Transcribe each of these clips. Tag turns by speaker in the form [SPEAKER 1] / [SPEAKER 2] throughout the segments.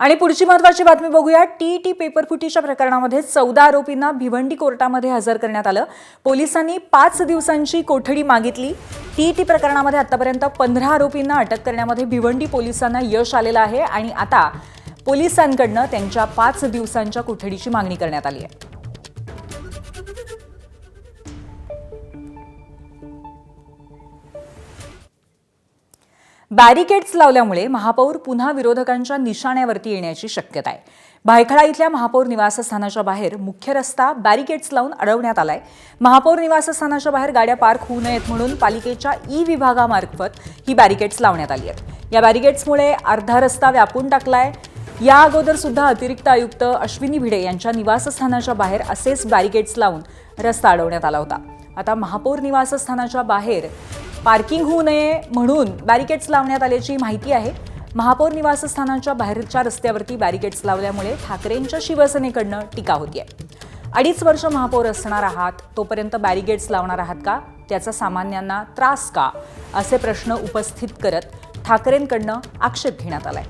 [SPEAKER 1] आणि पुढची महत्त्वाची बातमी बघूया। टीईटी पेपर फुटीच्या प्रकरणामध्ये 14 आरोपींना भिवंडी कोर्टामध्ये हजर करण्यात आलं। पोलिसांनी 5 दिवसांची कोठडी मागितली। टीईटी प्रकरणामध्ये आतापर्यंत 15 आरोपींना अटक करण्यामध्ये भिवंडी पोलिसांना यश आलेलं आहे आणि आता पोलिसांकडून त्यांच्या 5 दिवसांच्या कोठडीची मागणी करण्यात आली आहे। बॅरिकेड्स लावल्यामुळे महापौर पुन्हा विरोधकांच्या निशाण्यावरती येण्याची शक्यता आहे। भायखळा इथल्या महापौर निवासस्थानाच्या बाहेर मुख्य रस्ता बॅरिकेड्स लावून अडवण्यात आलाय। महापौर निवासस्थानाच्या बाहेर गाड्या पार्क होऊ नयेत म्हणून पालिकेच्या ई विभागामार्फत ही बॅरिकेड्स लावण्यात आली आहेत। या बॅरिकेड्समुळे अर्धा रस्ता व्यापून टाकलाय। या अगोदर सुद्धा अतिरिक्त आयुक्त अश्विनी भिडे यांच्या निवासस्थानाच्या बाहेर असेच बॅरिकेड्स लावून रस्ता अडवण्यात आला होता। आता महापौर निवासस्थानाच्या बाहेर पार्किंग होऊ नये म्हणून बॅरिकेड्स लावण्यात आल्याची माहिती आहे। महापौर निवासस्थानाच्या बाहेरच्या रस्त्यावरती बॅरिकेड्स लावल्यामुळे ठाकरेंच्या शिवसेनेकडनं टीका होतीये। 2.5 वर्ष महापौर असणार आहात तोपर्यंत बॅरिकेड्स लावणार आहात का, त्याचा सामान्यांना त्रास का, असे प्रश्न उपस्थित करत ठाकरेंकडनं आक्षेप घेण्यात आलाय।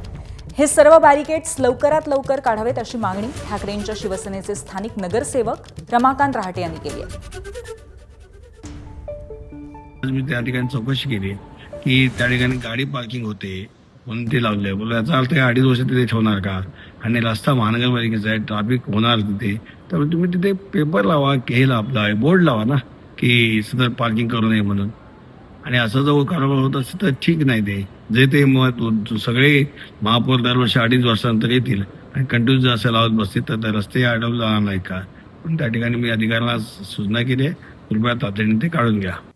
[SPEAKER 1] हे सर्व बॅरिकेड्स लवकरात लवकर काढावेत अशी मागणी ठाकरेंच्या शिवसेनेचे स्थानिक नगरसेवक रमाकांत रहाटे यांनी केली आहे।
[SPEAKER 2] मी त्या ठिकाणी चौकशी केली की त्या ठिकाणी गाडी पार्किंग होते म्हणून ते लावले। बोल याचा अर्थ 2.5 वर्ष तिथे ठेवणार का, आणि रस्ता महानगरपालिकेचा आहे, ट्रॅफिक होणार तिथे, तर तुम्ही तिथे पेपर लावा, हे आपला बोर्ड लावा ना की सतत पार्किंग करू नये म्हणून। आणि असं जर कारभार होत असेल तर ठीक नाही। ते जे ते मग सगळे महापौर दरवर्षी 2.5 वर्षानंतर येतील आणि कंटिन्यू जर असं लावत बसतील तर रस्ते अडवले जाणार नाही का। पण त्या ठिकाणी मी अधिकाऱ्यांना सूचना केली आहे, कृपया तातडीने ते काढून घ्या।